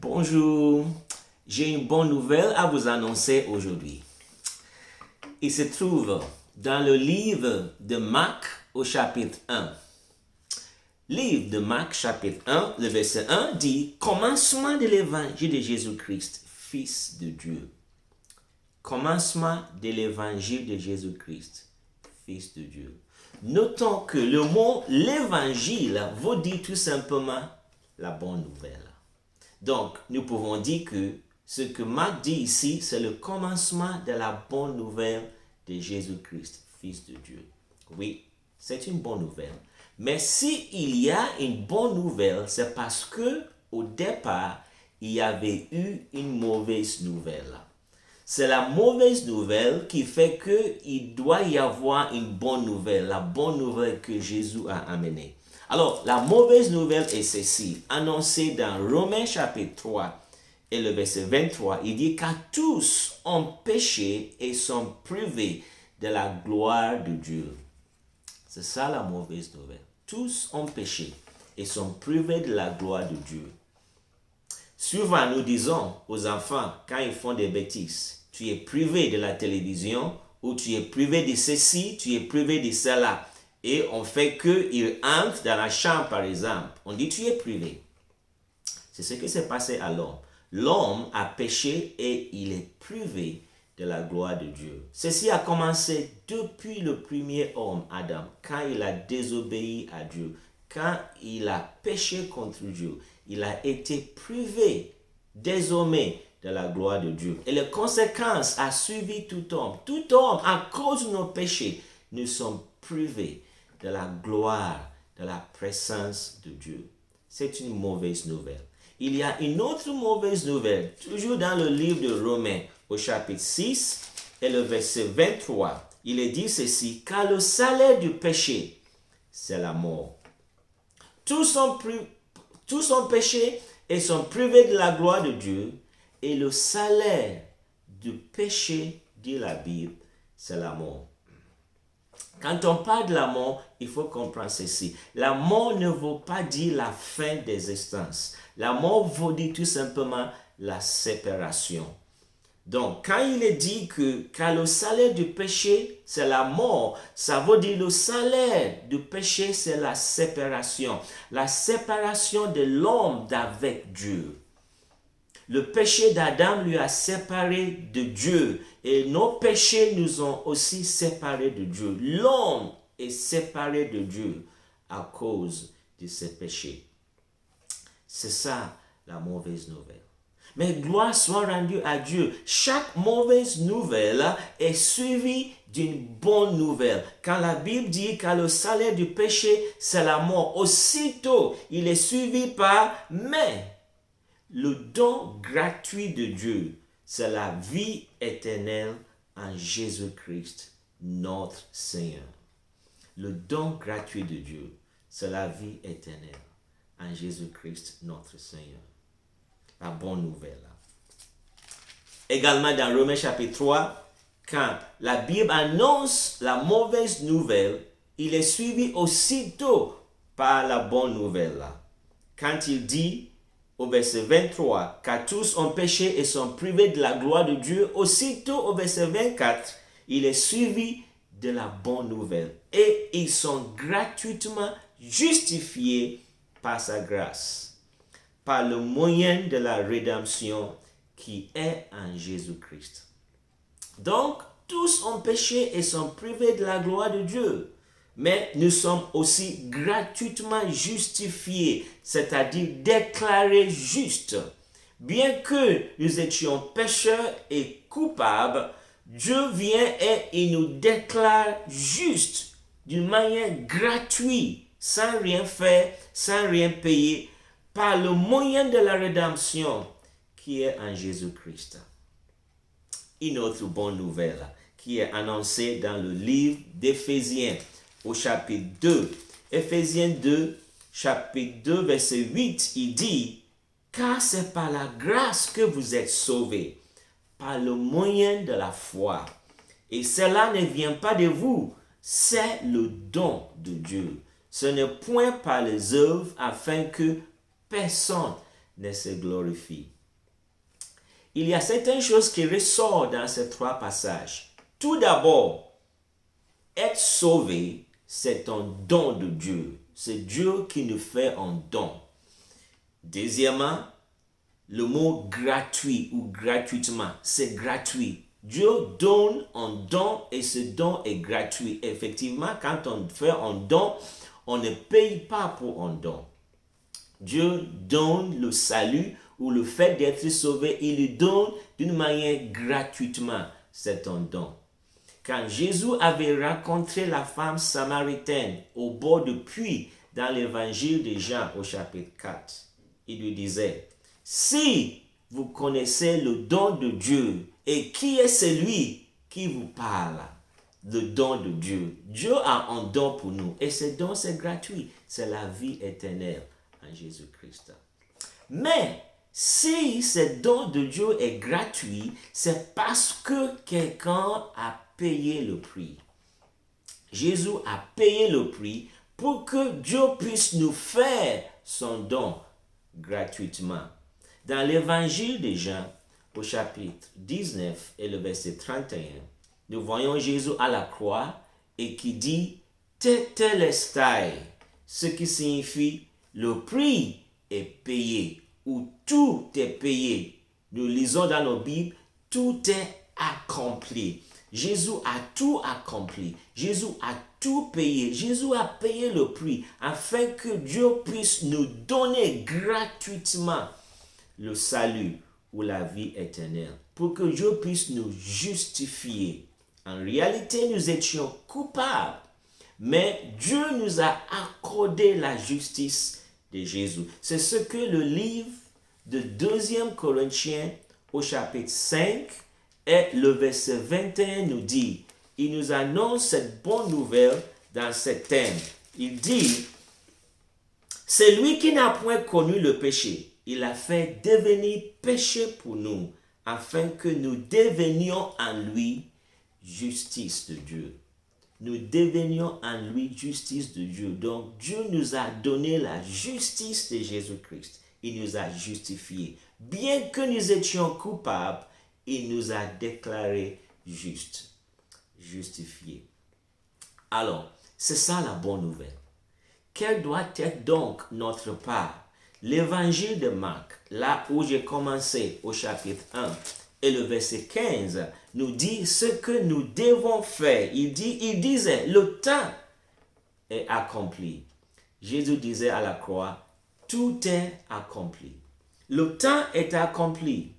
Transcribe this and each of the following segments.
Bonjour, j'ai une bonne nouvelle à vous annoncer aujourd'hui. Il se trouve dans le livre de Marc au chapitre 1. Livre de Marc chapitre 1, le verset 1 dit « Commencement de l'évangile de Jésus-Christ, Fils de Dieu ». Commencement de l'évangile de Jésus-Christ, Fils de Dieu. Notons que le mot « l'évangile » veut dire tout simplement la bonne nouvelle. Donc, nous pouvons dire que ce que Marc dit ici, c'est le commencement de la bonne nouvelle de Jésus-Christ, Fils de Dieu. Oui, c'est une bonne nouvelle. Mais s'il y a une bonne nouvelle, c'est parce que au départ, il y avait eu une mauvaise nouvelle. C'est la mauvaise nouvelle qui fait qu'il doit y avoir une bonne nouvelle, la bonne nouvelle que Jésus a amenée. Alors, la mauvaise nouvelle est ceci, annoncée dans Romains chapitre 3 et le verset 23. Il dit « Car tous ont péché et sont privés de la gloire de Dieu. » C'est ça la mauvaise nouvelle. Tous ont péché et sont privés de la gloire de Dieu. Souvent, nous disons aux enfants, quand ils font des bêtises, « Tu es privé de la télévision » ou « Tu es privé de ceci, tu es privé de cela ». Et on fait qu'il entre dans la chambre, par exemple. On dit, tu es privé. C'est ce qui s'est passé à l'homme. L'homme a péché et il est privé de la gloire de Dieu. Ceci a commencé depuis le premier homme, Adam, quand il a désobéi à Dieu, quand il a péché contre Dieu. Il a été privé, désormais, de la gloire de Dieu. Et les conséquences ont suivi tout homme. Tout homme, à cause de nos péchés, nous sommes privés de la gloire, de la présence de Dieu. C'est une mauvaise nouvelle. Il y a une autre mauvaise nouvelle, toujours dans le livre de Romains, au chapitre 6 et le verset 23. Il est dit ceci, « Car le salaire du péché, c'est la mort. Tous ont péché et sont privés de la gloire de Dieu, et le salaire du péché, dit la Bible, c'est la mort. » Quand on parle de la mort, il faut comprendre ceci. La mort ne veut pas dire la fin d'existence. La mort veut dire tout simplement la séparation. Donc, quand il est dit que le salaire du péché, c'est la mort, ça veut dire le salaire du péché, c'est la séparation. La séparation de l'homme d'avec Dieu. Le péché d'Adam lui a séparé de Dieu et nos péchés nous ont aussi séparés de Dieu. L'homme est séparé de Dieu à cause de ses péchés. C'est ça la mauvaise nouvelle. Mais gloire soit rendue à Dieu. Chaque mauvaise nouvelle est suivie d'une bonne nouvelle. Quand la Bible dit que le salaire du péché, c'est la mort, aussitôt il est suivi par « mais ». Le don gratuit de Dieu, c'est la vie éternelle en Jésus-Christ, notre Seigneur. Le don gratuit de Dieu, c'est la vie éternelle en Jésus-Christ, notre Seigneur. La bonne nouvelle. Également dans Romains chapitre 3, quand la Bible annonce la mauvaise nouvelle, il est suivi aussitôt par la bonne nouvelle. Quand il dit au verset 23, « Car tous ont péché et sont privés de la gloire de Dieu », aussitôt au verset 24, il est suivi de la bonne nouvelle. Et ils sont gratuitement justifiés par sa grâce, par le moyen de la rédemption qui est en Jésus-Christ. Donc, tous ont péché et sont privés de la gloire de Dieu. Mais nous sommes aussi gratuitement justifiés, c'est-à-dire déclarés justes. Bien que nous étions pécheurs et coupables, Dieu vient et il nous déclare justes d'une manière gratuite, sans rien faire, sans rien payer, par le moyen de la rédemption qui est en Jésus-Christ. Une autre bonne nouvelle qui est annoncée dans le livre d'Éphésiens, au chapitre 2, Éphésiens 2, chapitre 2, verset 8, il dit « Car c'est par la grâce que vous êtes sauvés, par le moyen de la foi. Et cela ne vient pas de vous, c'est le don de Dieu. Ce n'est point par les œuvres afin que personne ne se glorifie. Il y a certaines choses qui ressortent dans ces trois passages. Tout d'abord, être sauvé, c'est un don de Dieu. C'est Dieu qui nous fait un don. Deuxièmement, le mot gratuit ou gratuitement, c'est gratuit. Dieu donne un don et ce don est gratuit. Effectivement, quand on fait un don, on ne paye pas pour un don. Dieu donne le salut ou le fait d'être sauvé, il le donne d'une manière gratuitement. C'est un don. Quand Jésus avait rencontré la femme samaritaine au bord du puits dans l'évangile de Jean au chapitre 4, il lui disait, « Si vous connaissez le don de Dieu et qui est celui qui vous parle, le don de Dieu. Dieu a un don pour nous et ce don c'est gratuit, c'est la vie éternelle en Jésus-Christ. Mais si ce don de Dieu est gratuit, c'est parce que quelqu'un a payé le prix. Jésus a payé le prix pour que Dieu puisse nous faire son don gratuitement. Dans l'évangile de Jean, au chapitre 19 et le verset 31, nous voyons Jésus à la croix et qui dit « Tetelestai », ce qui signifie « le prix est payé » ou « tout est payé ». Nous lisons dans nos Bibles « tout est accompli ». Jésus a tout accompli. Jésus a tout payé. Jésus a payé le prix afin que Dieu puisse nous donner gratuitement le salut ou la vie éternelle. Pour que Dieu puisse nous justifier. En réalité, nous étions coupables. Mais Dieu nous a accordé la justice de Jésus. C'est ce que le livre de 2 Corinthiens au chapitre 5 et le verset 21 nous dit. Il nous annonce cette bonne nouvelle dans ce thème. Il dit, c'est lui qui n'a point connu le péché. Il a fait devenir péché pour nous, afin que nous devenions en lui justice de Dieu. Nous devenions en lui justice de Dieu. Donc Dieu nous a donné la justice de Jésus-Christ. Il nous a justifiés. Bien que nous étions coupables, il nous a déclarés justes, justifiés. Alors, c'est ça la bonne nouvelle. Quelle doit être donc notre part? L'évangile de Marc, là où j'ai commencé au chapitre 1 et le verset 15, nous dit ce que nous devons faire. Il disait, le temps est accompli. Jésus disait à la croix, tout est accompli. Le temps est accompli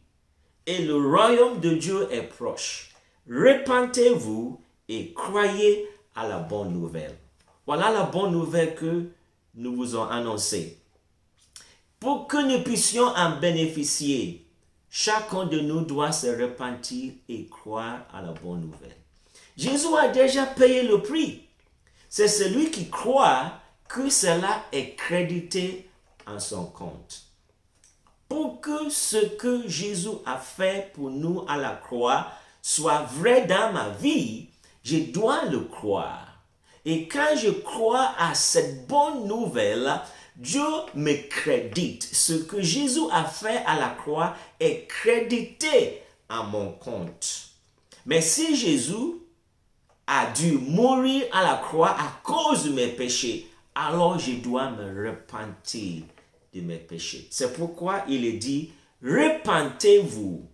et le royaume de Dieu est proche. Repentez-vous et croyez à la bonne nouvelle. Voilà la bonne nouvelle que nous vous avons annoncée. Pour que nous puissions en bénéficier, chacun de nous doit se repentir et croire à la bonne nouvelle. Jésus a déjà payé le prix. C'est celui qui croit que cela est crédité en son compte. Pour que ce que Jésus a fait pour nous à la croix soit vrai dans ma vie, je dois le croire. Et quand je crois à cette bonne nouvelle, Dieu me crédite. Ce que Jésus a fait à la croix est crédité à mon compte. Mais si Jésus a dû mourir à la croix à cause de mes péchés, alors je dois me repentir de mes péchés. C'est pourquoi il est dit, repentez-vous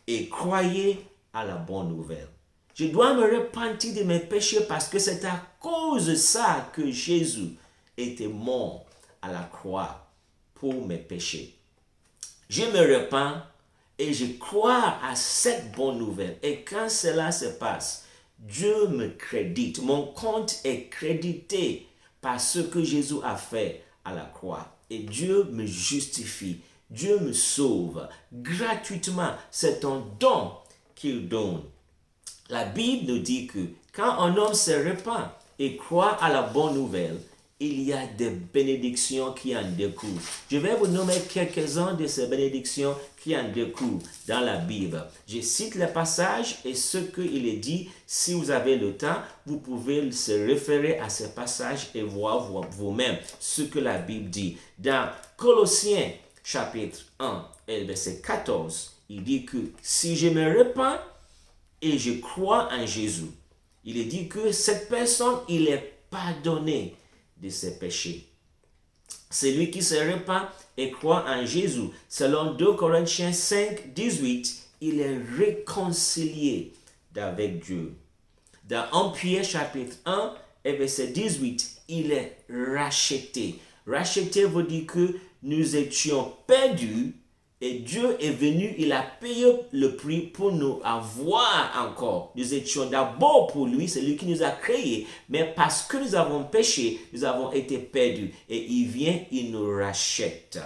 et croyez à la bonne nouvelle. Je dois me repentir de mes péchés parce que c'est à cause de ça que Jésus était mort à la croix pour mes péchés. Je me repens et je crois à cette bonne nouvelle. Et quand cela se passe, Dieu me crédite. Mon compte est crédité par ce que Jésus a fait à la croix. Et Dieu me justifie. Dieu me sauve gratuitement. C'est un don qu'il donne. La Bible nous dit que quand un homme se repent et croit à la bonne nouvelle, il y a des bénédictions qui en découlent. Je vais vous nommer quelques-uns de ces bénédictions qui en découlent dans la Bible. Je cite les passages et ce qu'il est dit. Si vous avez le temps, vous pouvez se référer à ces passages et voir vous-même ce que la Bible dit. Dans Colossiens, chapitre 1, et verset 14, il dit que si je me repens et je crois en Jésus, il est dit que cette personne, il est pardonné de ses péchés. Celui qui se repent et croit en Jésus, selon 2 Corinthiens 5, 18, il est réconcilié avec Dieu. Dans 1 Pierre chapitre 1 et verset 18, il est racheté. Racheté veut dire que nous étions perdus et Dieu est venu, il a payé le prix pour nous avoir encore. Nous étions d'abord pour lui, c'est lui qui nous a créés, mais parce que nous avons péché, nous avons été perdus. Et il vient, il nous rachète.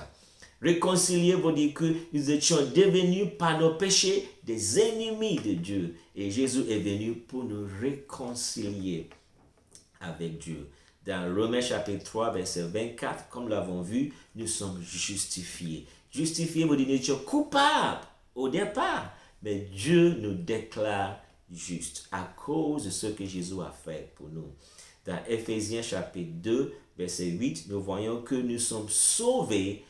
Réconcilier veut dire que nous étions devenus par nos péchés des ennemis de Dieu. Et Jésus est venu pour nous réconcilier avec Dieu. Dans Romains chapitre 3, verset 24, comme nous l'avons vu, nous sommes justifiés. Justifiés veut dire que nous étions coupables au départ, mais Dieu nous déclare justes à cause de ce que Jésus a fait pour nous. Dans Éphésiens chapitre 2, verset 8, nous voyons que nous sommes sauvés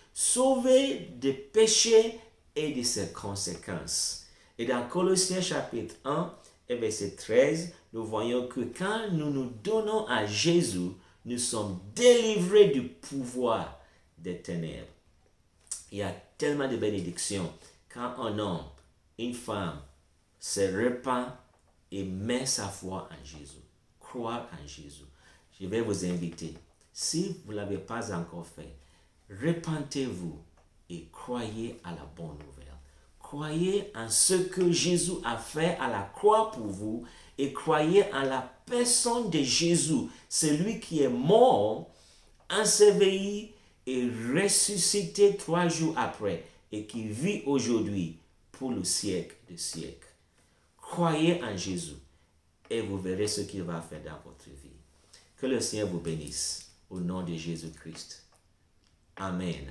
des péchés et de ses conséquences. Et dans Colossiens chapitre 1 et verset 13, nous voyons que quand nous nous donnons à Jésus, nous sommes délivrés du pouvoir des ténèbres. Il y a tellement de bénédictions quand un homme, une femme se repent et met sa foi en Jésus, croit en Jésus. Je vais vous inviter, si vous ne l'avez pas encore fait, repentez-vous et croyez à la bonne nouvelle. Croyez en ce que Jésus a fait à la croix pour vous et croyez en la personne de Jésus, celui qui est mort, enseveli et ressuscité 3 jours après et qui vit aujourd'hui pour le siècle des siècles. Croyez en Jésus et vous verrez ce qu'il va faire dans votre vie. Que le Seigneur vous bénisse au nom de Jésus-Christ. Amen.